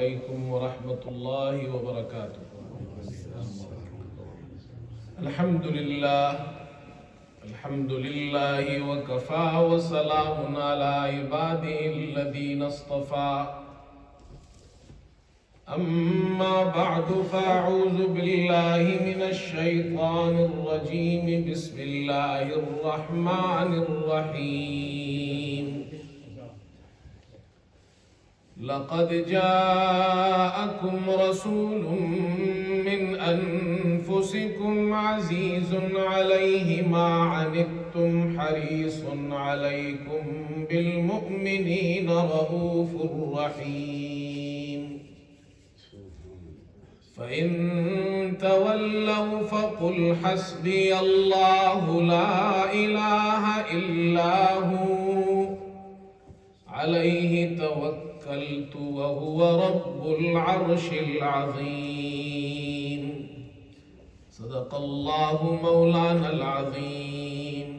علیکم ورحمۃ اللہ وبرکاتہ۔ الحمد للہ وکفى وسلام علی عباده الذین اصطفى، اما بعد فاعوذ باللہ من الشیطان الرجیم، بسم اللہ الرحمن الرحیم۔ لقد جاءكم رسول من أنفسكم عزيز عليه ما عنتم حريص عليكم بالمؤمنين رؤوف رحيم، فإن تولوا فقل حسبي الله لا إله إلا هو عليه توكلت وهو رب العرش العظيم۔ صدق اللہ مولانا العظیم۔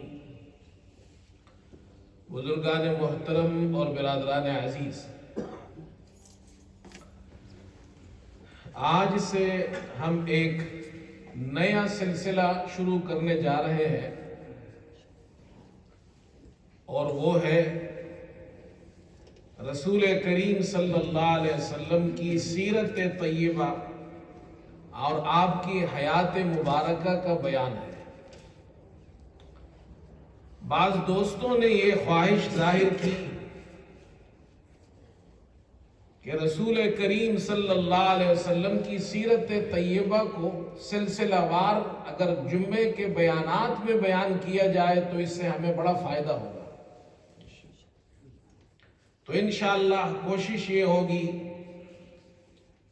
بزرگان محترم اور برادران عزیز، آج سے ہم ایک نیا سلسلہ شروع کرنے جا رہے ہیں، اور وہ ہے رسول کریم صلی اللہ علیہ وسلم کی سیرت طیبہ اور آپ کی حیات مبارکہ کا بیان ہے۔ بعض دوستوں نے یہ خواہش ظاہر کی کہ رسول کریم صلی اللہ علیہ وسلم کی سیرت طیبہ کو سلسلہ وار اگر جمعے کے بیانات میں بیان کیا جائے تو اس سے ہمیں بڑا فائدہ ہوگا۔ تو انشاءاللہ کوشش یہ ہوگی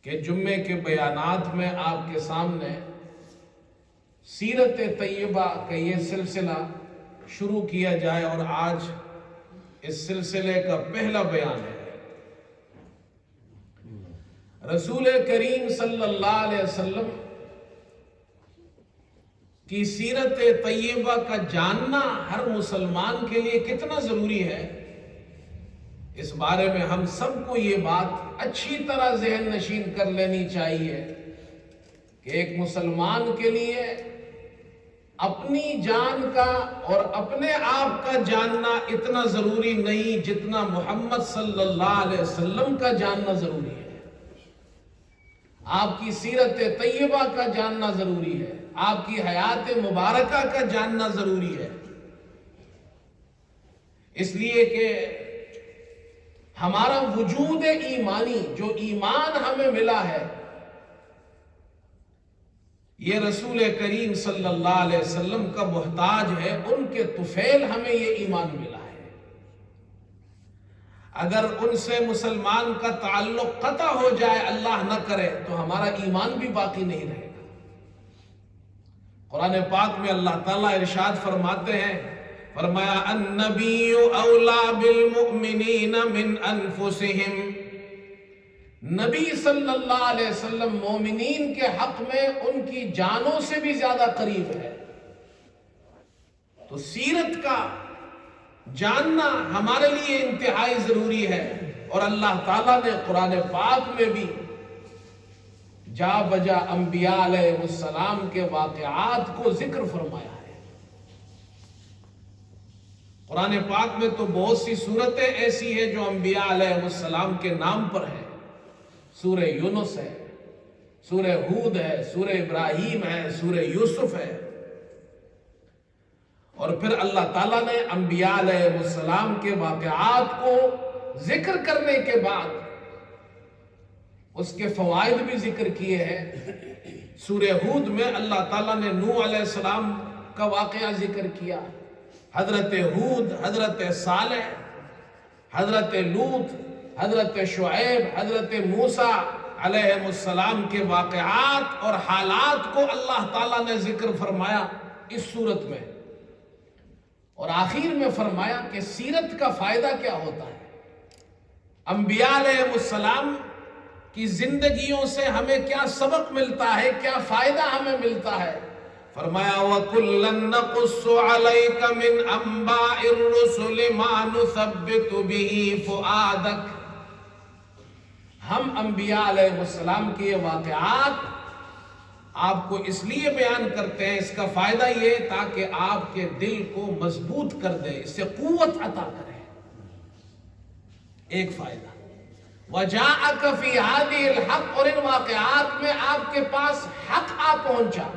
کہ جمعے کے بیانات میں آپ کے سامنے سیرت طیبہ کا یہ سلسلہ شروع کیا جائے، اور آج اس سلسلے کا پہلا بیان ہے رسول کریم صلی اللہ علیہ وسلم کی سیرت طیبہ کا جاننا ہر مسلمان کے لیے کتنا ضروری ہے، اس بارے میں ہم سب کو یہ بات اچھی طرح ذہن نشین کر لینی چاہیے کہ ایک مسلمان کے لیے اپنی جان کا اور اپنے آپ کا جاننا اتنا ضروری نہیں جتنا محمد صلی اللہ علیہ وسلم کا جاننا ضروری ہے۔ آپ کی سیرت طیبہ کا جاننا ضروری ہے، آپ کی حیات مبارکہ کا جاننا ضروری ہے، اس لیے کہ ہمارا وجود ایمانی، جو ایمان ہمیں ملا ہے، یہ رسول کریم صلی اللہ علیہ وسلم کا محتاج ہے، ان کے طفیل ہمیں یہ ایمان ملا ہے۔ اگر ان سے مسلمان کا تعلق قطع ہو جائے، اللہ نہ کرے، تو ہمارا ایمان بھی باقی نہیں رہے گا۔ قرآن پاک میں اللہ تعالیٰ ارشاد فرماتے ہیں، فرمایا النبی اولا بالمؤمنین من انفسہم، نبی صلی اللہ علیہ وسلم مومنین کے حق میں ان کی جانوں سے بھی زیادہ قریب ہے۔ تو سیرت کا جاننا ہمارے لیے انتہائی ضروری ہے، اور اللہ تعالیٰ نے قرآن پاک میں بھی جا بجا انبیاء علیہ السلام کے واقعات کو ذکر فرمایا ہے۔ قرآن پاک میں تو بہت سی صورتیں ایسی ہیں جو انبیاء علیہ السلام کے نام پر ہیں۔ سورہ یونس ہے، سورہ ہود ہے، سورہ ابراہیم ہے، سورہ یوسف ہے، اور پھر اللہ تعالیٰ نے انبیاء علیہ السلام کے واقعات کو ذکر کرنے کے بعد اس کے فوائد بھی ذکر کیے ہیں۔ سورہ ہود میں اللہ تعالیٰ نے نوح علیہ السلام کا واقعہ ذکر کیا، حضرت ہود، حضرت صالح، حضرت لوط، حضرت شعیب، حضرت موسیٰ علیہ السلام کے واقعات اور حالات کو اللہ تعالیٰ نے ذکر فرمایا اس صورت میں، اور آخر میں فرمایا کہ سیرت کا فائدہ کیا ہوتا ہے، انبیاء علیہ السلام کی زندگیوں سے ہمیں کیا سبق ملتا ہے، کیا فائدہ ہمیں ملتا ہے۔ فرمایا وَكُلًّا نَقُصُّ عَلَيْكَ مِنْ أَنْبَاءِ الرُّسُلِ مَا نُثَبِّتُ بِهِ فُؤَادَكَ، ہم انبیاء علیہ السلام کے یہ واقعات آپ کو اس لیے بیان کرتے ہیں، اس کا فائدہ یہ تاکہ آپ کے دل کو مضبوط کر دے، اس سے قوت عطا کرے۔ ایک فائدہ وَجَاءَكَ فِي هَذِهِ الْحَقِّ، اور ان واقعات میں آپ کے پاس حق آ پہنچا۔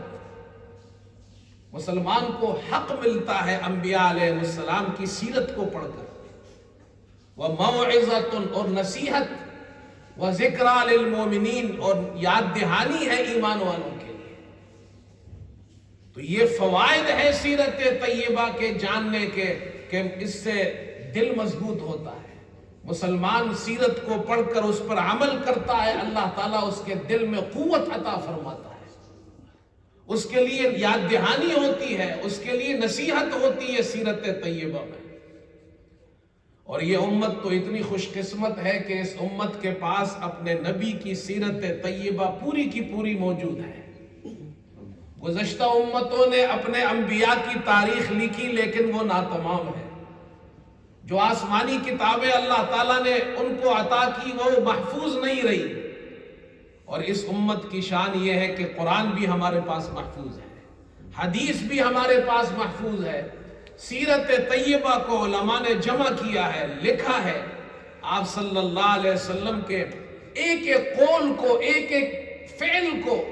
مسلمان کو حق ملتا ہے انبیاء علیہ السلام کی سیرت کو پڑھ کر، وَمَوْعِظَةٌ، اور نصیحت، وَذِكْرَى لِلْمُؤْمِنِينَ، اور یاد دہانی ہے ایمان والوں کے لیے۔ تو یہ فوائد ہے سیرت طیبہ کے جاننے کے کہ اس سے دل مضبوط ہوتا ہے۔ مسلمان سیرت کو پڑھ کر اس پر عمل کرتا ہے، اللہ تعالیٰ اس کے دل میں قوت عطا فرماتا ہے، اس کے لیے یاد دہانی ہوتی ہے، اس کے لیے نصیحت ہوتی ہے سیرت طیبہ میں۔ اور یہ امت تو اتنی خوش قسمت ہے کہ اس امت کے پاس اپنے نبی کی سیرت طیبہ پوری کی پوری موجود ہے۔ گزشتہ امتوں نے اپنے انبیاء کی تاریخ لکھی لیکن وہ ناتمام ہے۔ جو آسمانی کتابیں اللہ تعالیٰ نے ان کو عطا کی وہ محفوظ نہیں رہی، اور اس امت کی شان یہ ہے کہ قرآن بھی ہمارے پاس محفوظ ہے، حدیث بھی ہمارے پاس محفوظ ہے، سیرت طیبہ کو علماء نے جمع کیا ہے، لکھا ہے۔ آپ صلی اللہ علیہ وسلم کے ایک ایک قول کو، ایک ایک فعل کو،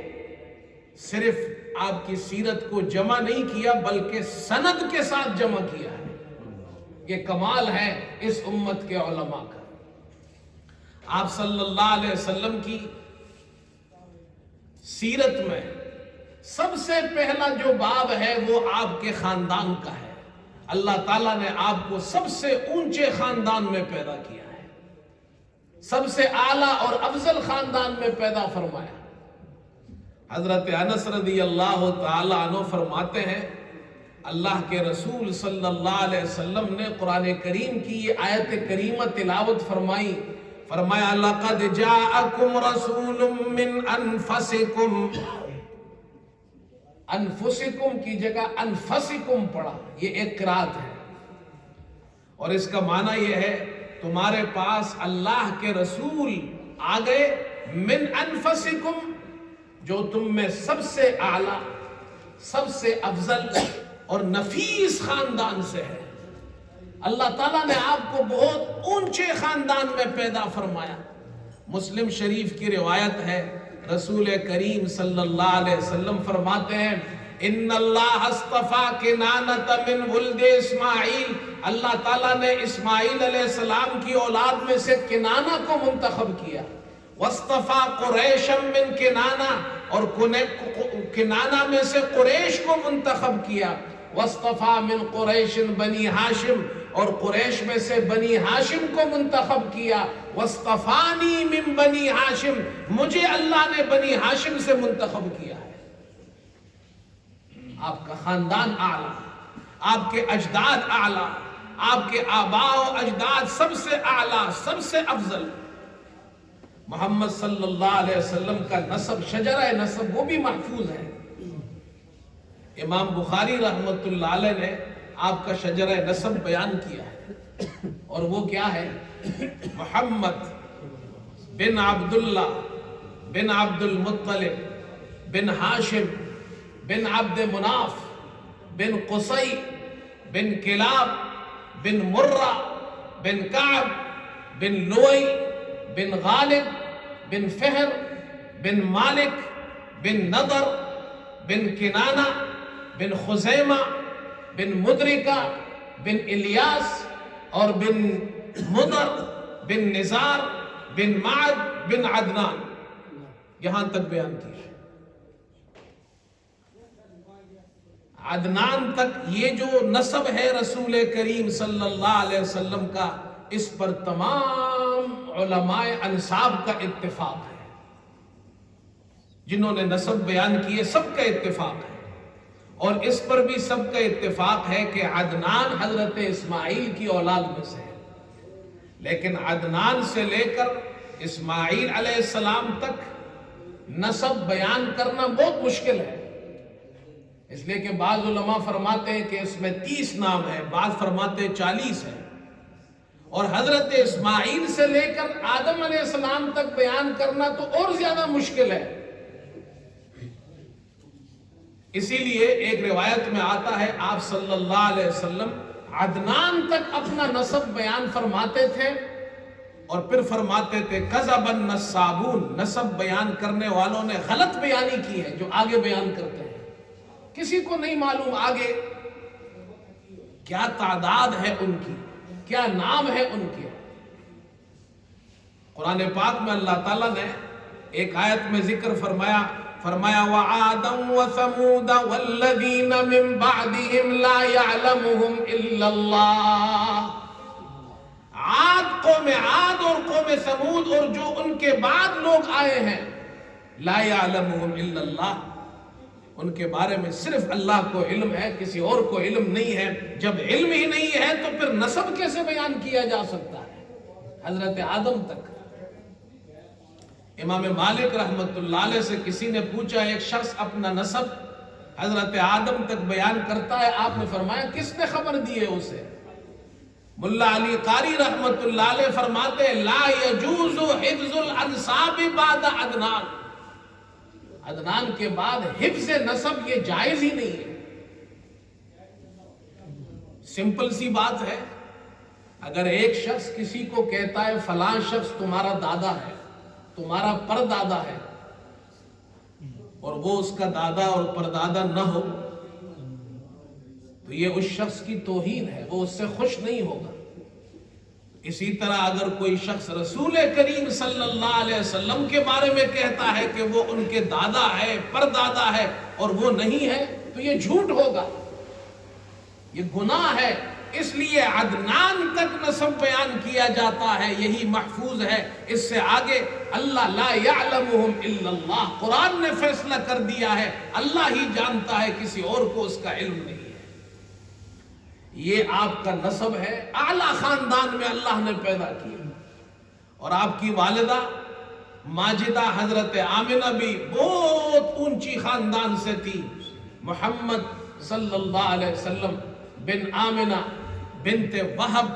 صرف آپ کی سیرت کو جمع نہیں کیا بلکہ سند کے ساتھ جمع کیا ہے۔ یہ کمال ہے اس امت کے علماء کا۔ آپ صلی اللہ علیہ وسلم کی سیرت میں سب سے پہلا جو باب ہے وہ آپ کے خاندان کا ہے۔ اللہ تعالیٰ نے آپ کو سب سے اونچے خاندان میں پیدا کیا ہے، سب سے اعلیٰ اور افضل خاندان میں پیدا فرمایا۔ حضرت انس رضی اللہ تعالی عنہ فرماتے ہیں، اللہ کے رسول صلی اللہ علیہ وسلم نے قرآن کریم کی یہ آیت کریمہ تلاوت فرمائی، فرمایا لَقَدْ جَاءَكُمْ رَسُولٌ مِّنْ أَنفُسِكُمْ، انفسکم کی جگہ انفسکم پڑھا، یہ ایک قرات ہے، اور اس کا معنی یہ ہے تمہارے پاس اللہ کے رسول آ گئے، من انفسکم، جو تم میں سب سے اعلیٰ، سب سے افضل اور نفیس خاندان سے ہے۔ اللہ تعالیٰ نے آپ کو بہت اونچے خاندان میں پیدا فرمایا۔ مسلم شریف کی روایت ہے، رسول کریم صلی اللہ علیہ وسلم فرماتے ہیں، ان اللہ اصطفیٰ کنانۃ من ولد اسماعیل، اللہ تعالیٰ نے اسماعیل علیہ السلام کی اولاد میں سے کنانہ کو منتخب کیا، واصطفیٰ قریشا من کنانہ، اور کنانہ میں سے قریش کو منتخب کیا، واصطفیٰ من قریش بنی ہاشم، اور قریش میں سے بنی ہاشم کو منتخب کیا، واصطفانی من بنی ہاشم، مجھے اللہ نے بنی ہاشم سے منتخب کیا ہے۔ آپ کا خاندان اعلیٰ، آپ کے اجداد اعلیٰ، آپ کے آباء و اجداد سب سے اعلیٰ، سب سے افضل۔ محمد صلی اللہ علیہ وسلم کا نسب، شجرہ نسب، وہ بھی محفوظ ہے۔ امام بخاری رحمۃ اللہ علیہ نے آپ کا شجرہ نسب بیان کیا ہے، اور وہ کیا ہے؟ محمد بن عبداللہ بن عبد المطلب بن ہاشم بن عبد مناف بن قصی بن کلاب بن مرہ بن کعب بن لوئی بن غالب بن فہر بن مالک بن نضر بن کنانہ بن خزیمہ بن مدرکہ بن الیاس اور بن مدر بن نزار بن معد بن عدنان، یہاں تک بیان کیا۔ عدنان تک یہ جو نسب ہے رسول کریم صلی اللہ علیہ وسلم کا، اس پر تمام علماء انساب کا اتفاق ہے، جنہوں نے نسب بیان کیے سب کا اتفاق ہے، اور اس پر بھی سب کا اتفاق ہے کہ عدنان حضرت اسماعیل کی اولاد میں سے ہے، لیکن عدنان سے لے کر اسماعیل علیہ السلام تک نسب بیان کرنا بہت مشکل ہے، اس لیے کہ بعض علماء فرماتے ہیں کہ اس میں 30 نام ہیں، بعض فرماتے ہیں 40 ہیں، اور حضرت اسماعیل سے لے کر آدم علیہ السلام تک بیان کرنا تو اور زیادہ مشکل ہے. اسی لیے ایک روایت میں آتا ہے آپ صلی اللہ علیہ وسلم عدنان تک اپنا نسب بیان فرماتے تھے اور پھر فرماتے تھے کذب النسابون، نسب بیان کرنے والوں نے غلط بیانی کی ہے جو آگے بیان کرتے ہیں. کسی کو نہیں معلوم آگے کیا تعداد ہے ان کی، کیا نام ہے ان کے. قرآن پاک میں اللہ تعالیٰ نے ایک آیت میں ذکر فرمایا وَعَادًا وَثَمُودَ وَالَّذِينَ مِن بَعْدِهِمْ لَا يَعْلَمُهُمْ إِلَّا اللَّهُ. عاد، قوم عاد اور قوم ثمود اور جو ان کے بعد لوگ آئے ہیں، لا يعلمهم الا اللہ، ان کے بارے میں صرف اللہ کو علم ہے، کسی اور کو علم نہیں ہے. جب علم ہی نہیں ہے تو پھر نسب کیسے بیان کیا جا سکتا ہے حضرت آدم تک. امام مالک رحمت اللہ علیہ سے کسی نے پوچھا ایک شخص اپنا نسب حضرت آدم تک بیان کرتا ہے، آپ نے فرمایا کس نے خبر دی ہے اسے؟ ملا علی قاری رحمت اللہ علیہ فرماتے لا یجوز حفظ الانساب بعد عدنان، عدنان کے بعد حفظ نسب یہ جائز ہی نہیں ہے. سمپل سی بات ہے، اگر ایک شخص کسی کو کہتا ہے فلاں شخص تمہارا دادا ہے، تمہارا پردادا ہے، اور وہ اس کا دادا اور پردادا نہ ہو تو یہ اس شخص کی توہین ہے، وہ اس سے خوش نہیں ہوگا. اسی طرح اگر کوئی شخص رسول کریم صلی اللہ علیہ وسلم کے بارے میں کہتا ہے کہ وہ ان کے دادا ہے، پردادا ہے، اور وہ نہیں ہے تو یہ جھوٹ ہوگا، یہ گناہ ہے. اس لیے عدنان تک نسب بیان کیا جاتا ہے، یہی محفوظ ہے. اس سے آگے اللہ لا یعلمہم الا اللہ، قرآن نے فیصلہ کر دیا ہے اللہ ہی جانتا ہے، کسی اور کو اس کا علم نہیں ہے. یہ آپ کا نسب ہے، اعلیٰ خاندان میں اللہ نے پیدا کیا. اور آپ کی والدہ ماجدہ حضرت آمنہ بھی بہت اونچی خاندان سے تھی. محمد صلی اللہ علیہ وسلم بن آمنہ بنت وہب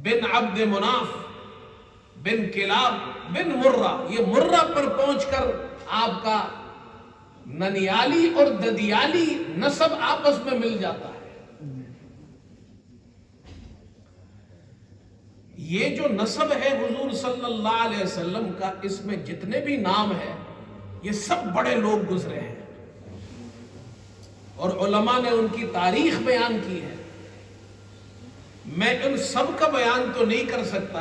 بن عبد مناف بن کلاب بن مرہ، یہ مرہ پر پہنچ کر آپ کا ننیالی اور ددیالی نسب آپس میں مل جاتا ہے. یہ جو نسب ہے حضور صلی اللہ علیہ وسلم کا، اس میں جتنے بھی نام ہیں یہ سب بڑے لوگ گزرے ہیں اور علماء نے ان کی تاریخ بیان کی ہے. میں ان سب کا بیان تو نہیں کر سکتا،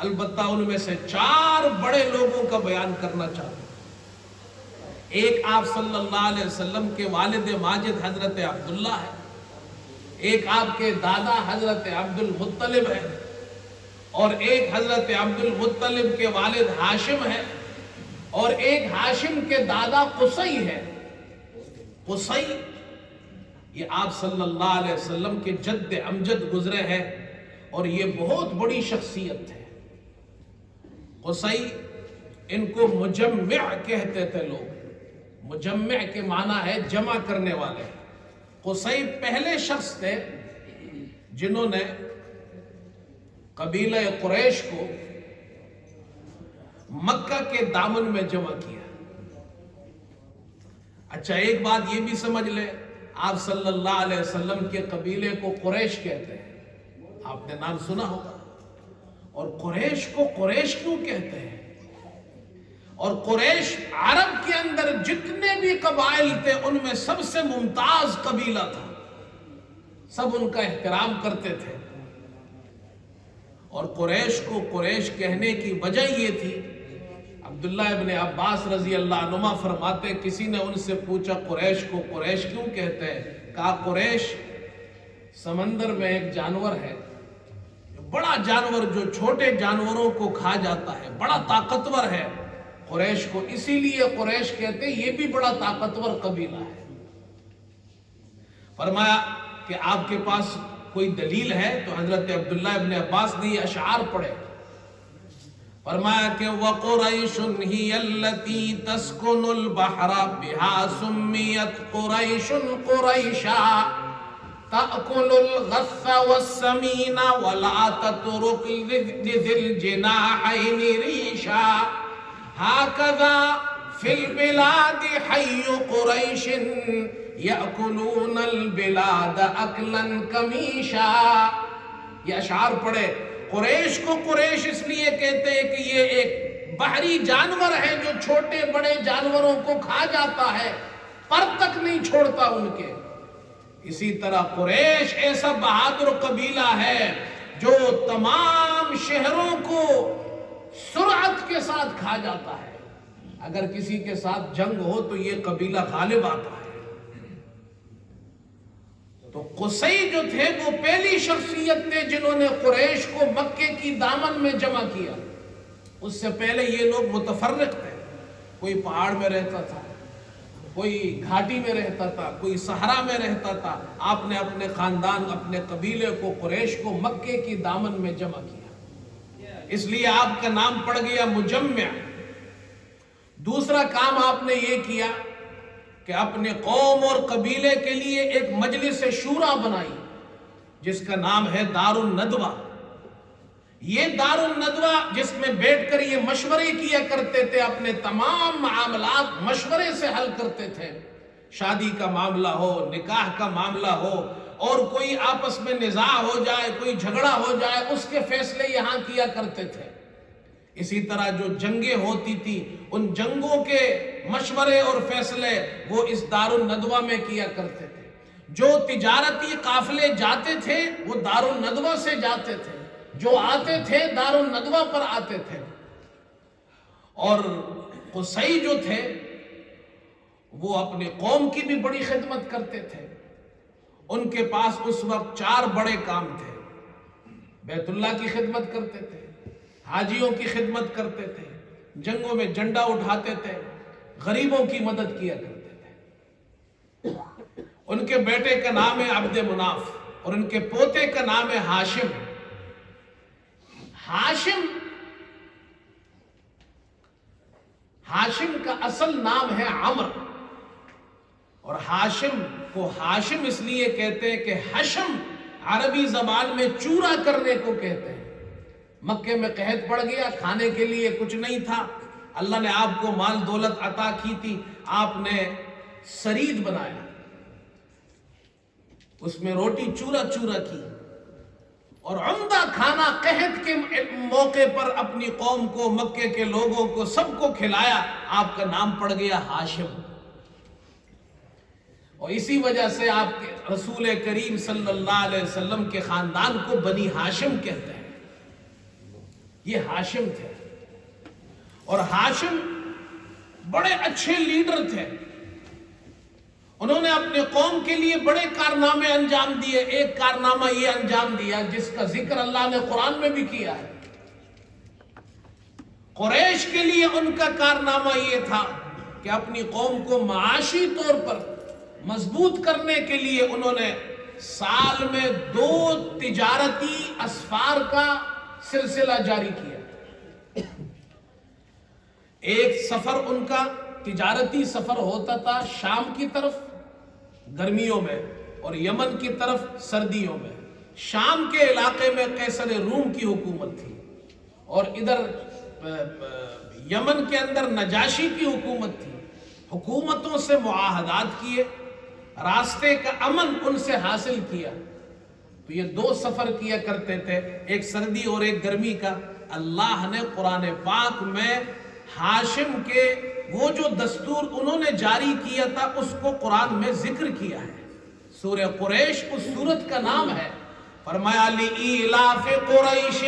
البتہ ان میں سے 4 بڑے لوگوں کا بیان کرنا چاہتا ہوں. ایک آپ صلی اللہ علیہ وسلم کے والد ماجد حضرت عبداللہ ہے، ایک آپ کے دادا حضرت عبد المطلب ہے، اور ایک حضرت عبد المطلب کے والد ہاشم ہے، اور ایک ہاشم کے دادا قصی ہے. قصی یہ آپ صلی اللہ علیہ وسلم کے جد امجد گزرے ہیں اور یہ بہت بڑی شخصیت ہے. قصی ان کو مجمع کہتے تھے لوگ، مجمع کے معنی ہے جمع کرنے والے. قصی پہلے شخص تھے جنہوں نے قبیلہ قریش کو مکہ کے دامن میں جمع کیا. اچھا ایک بات یہ بھی سمجھ لے، آپ صلی اللہ علیہ وسلم کے قبیلے کو قریش کہتے ہیں، آپ نے نام سنا ہوگا. اور قریش کو قریش کیوں کہتے ہیں؟ اور قریش عرب کے اندر جتنے بھی قبائل تھے ان میں سب سے ممتاز قبیلہ تھا، سب ان کا احترام کرتے تھے. اور قریش کو قریش کہنے کی وجہ یہ تھی، عبداللہ ابن عباس رضی اللہ عنہما فرماتے کسی نے ان سے پوچھا قریش کو قریش کیوں کہتے ہیں؟ کہا قریش سمندر میں ایک جانور ہے، بڑا جانور جو چھوٹے جانوروں کو کھا جاتا ہے، بڑا طاقتور ہے. قریش کو اسی لیے قریش کہتے ہیں، یہ بھی بڑا طاقتور قبیلہ ہے. فرمایا کہ آپ کے پاس کوئی دلیل ہے؟ تو حضرت عبداللہ ابن عباس نے یہ اشعار پڑھے. فرمایا کہ وَقُرَيْشٌ هِيَ الَّتِي تَسْكُنُ الْبَحْرَ بِهَا سُمِّيَتْ قُرَيْشٌ قُرَيْشًا تأكل الغث والسمين ولا تترك لذي الجناحين ريشا هكذا في البلاد حي قريش يأكلون البلاد أكلا كميشا. یہ اشعار پڑھے. قریش کو قریش اس لیے کہتے ہیں کہ یہ ایک بحری جانور ہے جو چھوٹے بڑے جانوروں کو کھا جاتا ہے، پر تک نہیں چھوڑتا ان کے. اسی طرح قریش ایسا بہادر قبیلہ ہے جو تمام شہروں کو سرعت کے ساتھ کھا جاتا ہے. اگر کسی کے ساتھ جنگ ہو تو یہ قبیلہ غالب آتا ہے. تو قصی جو تھے وہ پہلی شخصیت تھے جنہوں نے قریش کو مکے کی دامن میں جمع کیا. اس سے پہلے یہ لوگ متفرق تھے. کوئی پہاڑ میں رہتا تھا، کوئی گھاٹی میں رہتا تھا، کوئی صحرا میں رہتا تھا. آپ نے اپنے خاندان، اپنے قبیلے کو، قریش کو مکے کی دامن میں جمع کیا. اس لیے آپ کا نام پڑ گیا مجمع. دوسرا کام آپ نے یہ کیا کہ اپنے قوم اور قبیلے کے لیے ایک مجلس شورا بنائی جس کا نام ہے دار الندوہ. یہ دار الندوہ جس میں بیٹھ کر یہ مشورے کیا کرتے تھے، اپنے تمام معاملات مشورے سے حل کرتے تھے. شادی کا معاملہ ہو، نکاح کا معاملہ ہو، اور کوئی آپس میں نزاع ہو جائے، کوئی جھگڑا ہو جائے، اس کے فیصلے یہاں کیا کرتے تھے. اسی طرح جو جنگیں ہوتی تھی ان جنگوں کے مشورے اور فیصلے وہ اس دار الندوہ میں کیا کرتے تھے. جو تجارتی قافلے جاتے تھے وہ دار الندوہ سے جاتے تھے، جو آتے تھے دار الندوہ پر آتے تھے. اور قصی جو تھے وہ اپنے قوم کی بھی بڑی خدمت کرتے تھے. ان کے پاس اس وقت 4 بڑے کام تھے. بیت اللہ کی خدمت کرتے تھے، حاجیوں کی خدمت کرتے تھے، جنگوں میں جھنڈا اٹھاتے تھے، غریبوں کی مدد کیا کرتے تھے. ان کے بیٹے کا نام ہے عبد مناف اور ان کے پوتے کا نام ہے ہاشم. ہاشم کا اصل نام ہے عمر، اور ہاشم کو ہاشم اس لیے کہتے ہیں کہ حشم عربی زبان میں چورا کرنے کو کہتے ہیں. مکے میں قحط پڑ گیا، کھانے کے لیے کچھ نہیں تھا، اللہ نے آپ کو مال دولت عطا کی تھی، آپ نے سرید بنایا، اس میں روٹی چورا چورا کی، اور عمدہ کھانا قحط کے موقع پر اپنی قوم کو، مکے کے لوگوں کو، سب کو کھلایا. آپ کا نام پڑ گیا ہاشم. اور اسی وجہ سے آپ کے رسول کریم صلی اللہ علیہ وسلم کے خاندان کو بنی ہاشم کہتے ہیں. یہ ہاشم تھے، اور ہاشم بڑے اچھے لیڈر تھے. انہوں نے اپنے قوم کے لیے بڑے کارنامے انجام دیے. ایک کارنامہ یہ انجام دیا جس کا ذکر اللہ نے قرآن میں بھی کیا ہے. قریش کے لیے ان کا کارنامہ یہ تھا کہ اپنی قوم کو معاشی طور پر مضبوط کرنے کے لیے انہوں نے سال میں 2 تجارتی اسفار کا سلسلہ جاری کیا. ایک سفر ان کا تجارتی سفر ہوتا تھا شام کی طرف گرمیوں میں اور یمن کی طرف سردیوں میں. شام کے علاقے میں قیصر روم کی حکومت تھی اور ادھر یمن کے اندر نجاشی کی حکومت تھی. حکومتوں سے معاہدات کیے، راستے کا امن ان سے حاصل کیا. تو یہ 2 سفر کیا کرتے تھے، ایک سردی اور ایک گرمی کا. اللہ نے قرآن پاک میں ہاشم کے وہ جو دستور انہوں نے جاری کیا تھا اس کو قرآن میں ذکر کیا ہے. سورہ قریش اس سورت کا نام ہے. فرمایا لِإِيلَافِ قُرَيْشٍ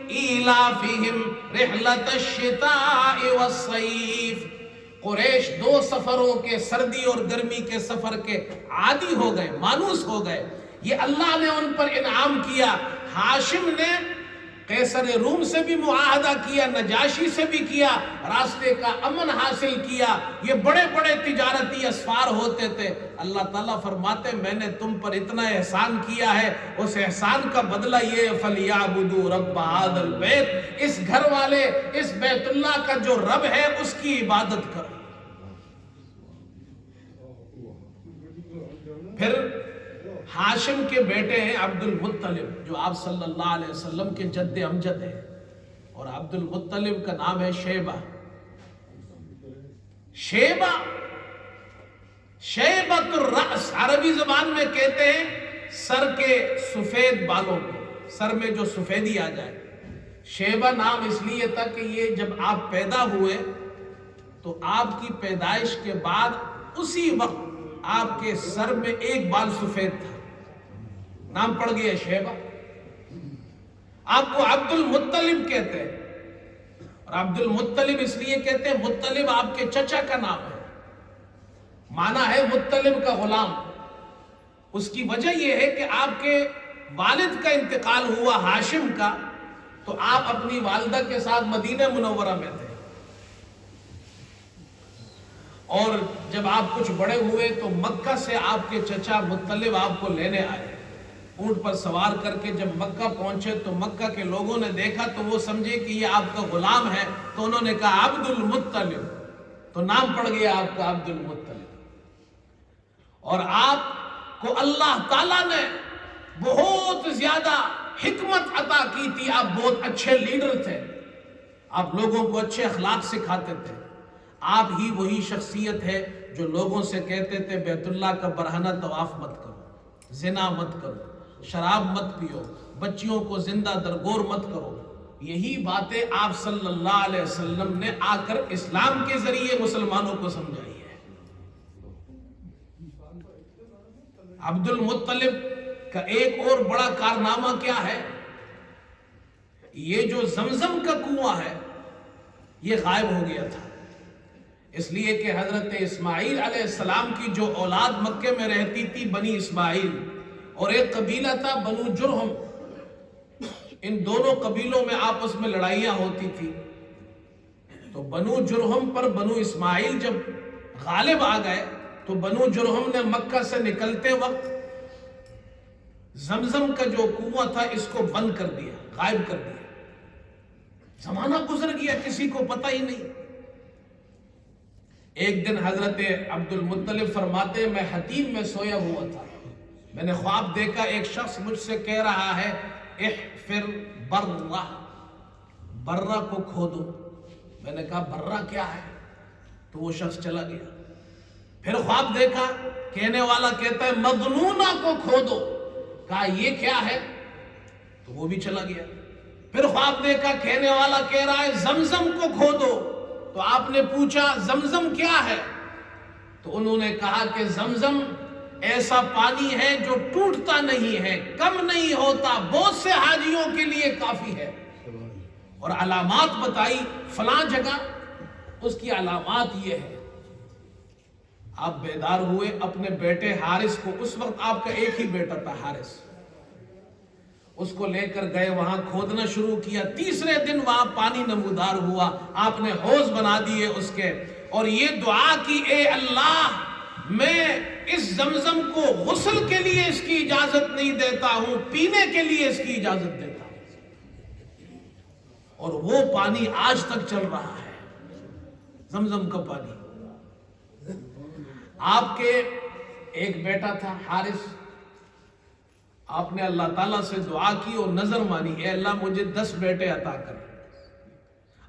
إِيلَافِهِمْ رِحْلَةَ الشِّتَاءِ وَالصَّيْفِ. قریش 2 سفروں کے، سردی اور گرمی کے سفر کے عادی ہو گئے، مانوس ہو گئے. یہ اللہ نے ان پر انعام کیا. ہاشم نے قیصر روم سے بھی معاہدہ کیا، نجاشی سے بھی کیا، راستے کا امن حاصل کیا. یہ بڑے بڑے تجارتی اسفار ہوتے تھے. اللہ تعالیٰ فرماتے میں نے تم پر اتنا احسان کیا ہے، اس احسان کا بدلہ یہ فَلْيَعْبُدُوا رَبَّ هَذَا الْبَيْتِ، اس گھر والے، اس بیت اللہ کا جو رب ہے اس کی عبادت کرو. پھر ہاشم کے بیٹے ہیں عبد المطلب، جو آپ صلی اللہ علیہ وسلم کے جد امجد ہیں، اور عبد المطلب کا نام ہے شیبہ۔ شیبہ، شیبۃ الرأس، عربی زبان میں کہتے ہیں سر کے سفید بالوں کو، سر میں جو سفیدی آ جائے۔ شیبہ نام اس لیے تھا کہ یہ جب آپ پیدا ہوئے تو آپ کی پیدائش کے بعد اسی وقت آپ کے سر میں ایک بال سفید تھا، نام پڑ گیا شیبہ۔ آپ کو عبد المطلب کہتے ہیں، اور عبد المطلب اس لیے کہتے ہیں، مطلب آپ کے چچا کا نام ہے، معنی ہے مطلب کا غلام۔ اس کی وجہ یہ ہے کہ آپ کے والد کا انتقال ہوا ہاشم کا، تو آپ اپنی والدہ کے ساتھ مدینہ منورہ میں تھے، اور جب آپ کچھ بڑے ہوئے تو مکہ سے آپ کے چچا مطلب آپ کو لینے آئے، اونٹ پر سوار کر کے جب مکہ پہنچے تو مکہ کے لوگوں نے دیکھا تو وہ سمجھے کہ یہ آپ کا غلام ہے، تو انہوں نے کہا عبد المطلب، تو نام پڑ گیا آپ کا عبد المطلب۔ اور آپ کو اللہ تعالیٰ نے بہت زیادہ حکمت عطا کی تھی، آپ بہت اچھے لیڈر تھے، آپ لوگوں کو اچھے اخلاق سکھاتے تھے۔ آپ ہی وہی شخصیت ہے جو لوگوں سے کہتے تھے بیت اللہ کا برہنہ طواف مت کرو، زنا مت کرو، شراب مت پیو، بچیوں کو زندہ درگور مت کرو۔ یہی باتیں آپ صلی اللہ علیہ وسلم نے آ کر اسلام کے ذریعے مسلمانوں کو سمجھائی ہے۔ عبد المطلب کا ایک اور بڑا کارنامہ کیا ہے؟ یہ جو زمزم کا کنواں ہے یہ غائب ہو گیا تھا، اس لیے کہ حضرت اسماعیل علیہ السلام کی جو اولاد مکے میں رہتی تھی بنی اسماعیل، اور ایک قبیلہ تھا بنو جرہم، ان دونوں قبیلوں میں آپس میں لڑائیاں ہوتی تھی، تو بنو جرہم پر بنو اسماعیل جب غالب آ گئے تو بنو جرہم نے مکہ سے نکلتے وقت زمزم کا جو کنواں تھا اس کو بند کر دیا، غائب کر دیا۔ زمانہ گزر گیا، کسی کو پتہ ہی نہیں۔ ایک دن حضرت عبد المطلب فرماتے ہیں میں حتیم میں سویا ہوا تھا، میں نے خواب دیکھا ایک شخص مجھ سے کہہ رہا ہے احفر برہ، برہ کو کھودو۔ میں نے کہا برہ کیا ہے؟ تو وہ شخص چلا گیا۔ پھر خواب دیکھا، کہنے والا کہتا ہے مظنونہ کو کھودو۔ کہا یہ کیا ہے؟ تو وہ بھی چلا گیا۔ پھر خواب دیکھا، کہنے والا کہہ رہا ہے زمزم کو کھودو۔ تو آپ نے پوچھا زمزم کیا ہے؟ تو انہوں نے کہا کہ زمزم ایسا پانی ہے جو ٹوٹتا نہیں ہے، کم نہیں ہوتا، بہت سے حاجیوں کے لیے کافی ہے۔ اور علامات بتائی، فلاں جگہ اس کی علامات یہ ہے۔ آپ بیدار ہوئے، اپنے بیٹے حارث کو، اس وقت آپ کا ایک ہی بیٹا تھا حارث، اس کو لے کر گئے، وہاں کھودنا شروع کیا۔ تیسرے دن وہاں پانی نمودار ہوا، آپ نے حوض بنا دیے اس کے، اور یہ دعا کی اے اللہ میں اس زمزم کو غسل کے لیے اس کی اجازت نہیں دیتا ہوں، پینے کے لیے اس کی اجازت دیتا ہوں۔ اور وہ پانی آج تک چل رہا ہے، زمزم کا پانی۔ آپ کے ایک بیٹا تھا حارث، آپ نے اللہ تعالیٰ سے دعا کی اور نظر مانی، اے اللہ مجھے 10 بیٹے عطا کر،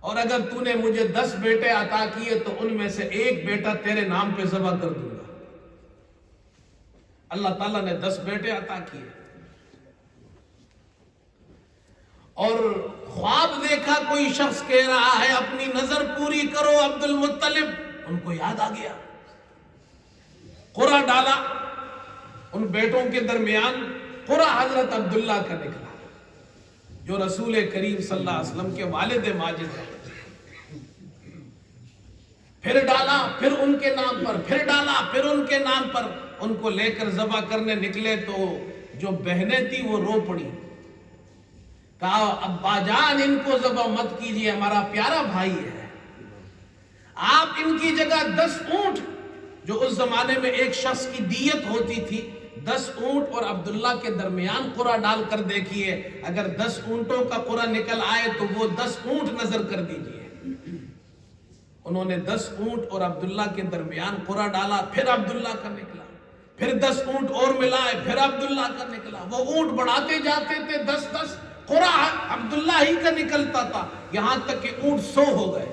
اور اگر تو نے مجھے 10 بیٹے عطا کیے تو ان میں سے ایک بیٹا تیرے نام پہ ذبح کر دوں گا۔ اللہ تعالیٰ نے 10 بیٹے عطا کیے، اور خواب دیکھا کوئی شخص کہہ رہا ہے اپنی نظر پوری کرو عبد المطلب، ان کو یاد آ گیا، قرعہ ڈالا ان بیٹوں کے درمیان، قرعہ حضرت عبداللہ کا نکلا جو رسول کریم صلی اللہ علیہ وسلم کے والد ماجد ہیں۔ پھر ڈالا، پھر ان کے نام پر، پھر ڈالا، پھر ان کے نام پر، ان کو لے کر ذبح کرنے نکلے تو جو بہنیں تھی وہ رو پڑی، کہا ابا جان ان کو ذبح مت کیجیے، ہمارا پیارا بھائی ہے، آپ ان کی جگہ 10 اونٹ، جو اس زمانے میں ایک شخص کی دیت ہوتی تھی، 10 اونٹ اور عبداللہ کے درمیان قرعہ ڈال کر دیکھیے، اگر 10 اونٹوں کا قرعہ نکل آئے تو وہ 10 اونٹ نظر کر دیجیے۔ انہوں نے 10 اونٹ اور عبداللہ کے درمیان قرعہ ڈالا، پھر عبداللہ کا نکلا، پھر 10 اونٹ اور ملائے، پھر عبداللہ کا نکلا۔ وہ اونٹ بڑھاتے جاتے تھے، 10 قرہ عبداللہ ہی کا نکلتا تھا، یہاں تک کہ اونٹ 100 ہو گئے۔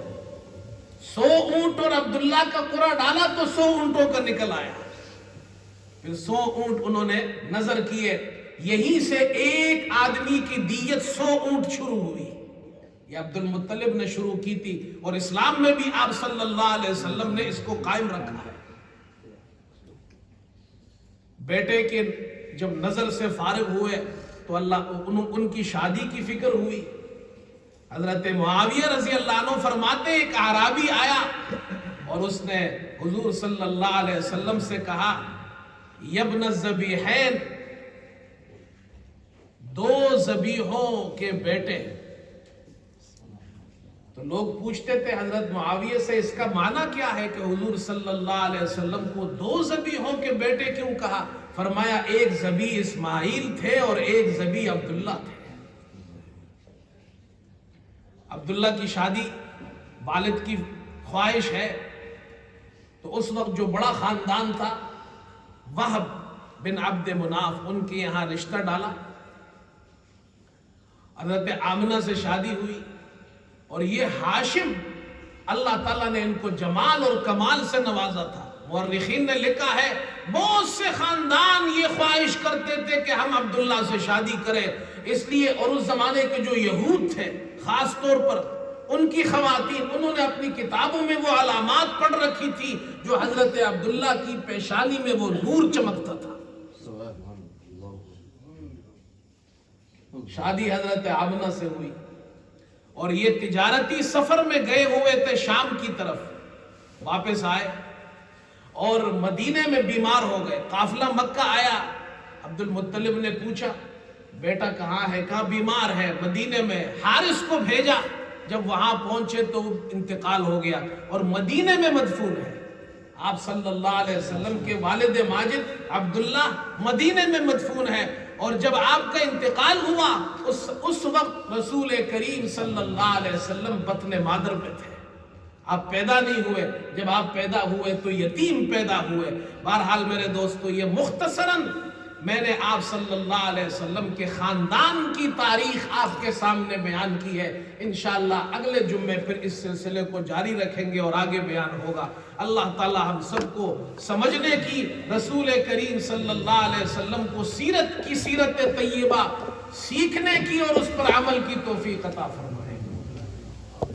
100 اونٹ اور عبداللہ کا قرہ ڈالا تو 100 اونٹوں کا نکل آیا۔ پھر 100 اونٹ انہوں نے نظر کیے، یہیں سے ایک آدمی کی دیت 100 اونٹ شروع ہوئی۔ یہ عبد المطلب نے شروع کی تھی، اور اسلام میں بھی آپ صلی اللہ علیہ وسلم نے اس کو قائم رکھا ہے۔ بیٹے کے جب نظر سے فارغ ہوئے تو ان کی شادی کی فکر ہوئی۔ حضرت معاویہ رضی اللہ عنہ فرماتے ایک اعرابی آیا اور اس نے حضور صلی اللہ علیہ وسلم سے کہا، یبن الذبیحین، 2 ذبیحوں کے بیٹے۔ تو لوگ پوچھتے تھے حضرت معاویہ سے اس کا معنی کیا ہے کہ حضور صلی اللہ علیہ وسلم کو 2 ذبیحوں کے بیٹے کیوں کہا؟ فرمایا ایک ذبیح اسماعیل تھے اور ایک ذبیح عبداللہ تھے۔ عبداللہ کی شادی والد کی خواہش ہے، تو اس وقت جو بڑا خاندان تھا وہب بن عبد مناف، ان کے یہاں رشتہ ڈالا۔ حضرت آمنہ سے شادی ہوئی، اور یہ ہاشم اللہ تعالیٰ نے ان کو جمال اور کمال سے نوازا تھا۔ مورخین نے لکھا ہے بہت سے خاندان یہ خواہش کرتے تھے کہ ہم عبداللہ سے شادی کریں، اس لیے اور اس زمانے کے جو یہود تھے خاص طور پر ان کی خواتین، انہوں نے اپنی کتابوں میں وہ علامات پڑھ رکھی تھی جو حضرت عبداللہ کی پیشانی میں وہ نور چمکتا تھا۔ شادی حضرت آمنہ سے ہوئی، اور یہ تجارتی سفر میں گئے ہوئے تھے شام کی طرف، واپس آئے اور مدینے میں بیمار ہو گئے۔ قافلہ مکہ آیا، عبد المطلب نے پوچھا بیٹا کہاں ہے؟ کہا بیمار ہے مدینے میں۔ حارث کو بھیجا، جب وہاں پہنچے تو انتقال ہو گیا اور مدینے میں مدفون ہے۔ آپ صلی اللہ علیہ وسلم کے والد ماجد عبداللہ مدینے میں مدفون ہے، اور جب آپ کا انتقال ہوا اس وقت رسول کریم صلی اللہ علیہ وسلم بطن مادر میں تھے، آپ پیدا نہیں ہوئے۔ جب آپ پیدا ہوئے تو یتیم پیدا ہوئے۔ بہرحال میرے دوستو، یہ مختصراً میں نے آپ صلی اللہ علیہ وسلم کے خاندان کی تاریخ آپ کے سامنے بیان کی ہے۔ انشاءاللہ اگلے جمعے پھر اس سلسلے کو جاری رکھیں گے اور آگے بیان ہوگا۔ اللہ تعالی ہم سب کو سمجھنے کی، رسول کریم صلی اللہ علیہ وسلم کو سیرت طیبہ سیکھنے کی اور اس پر عمل کی توفیق عطا فرمائے۔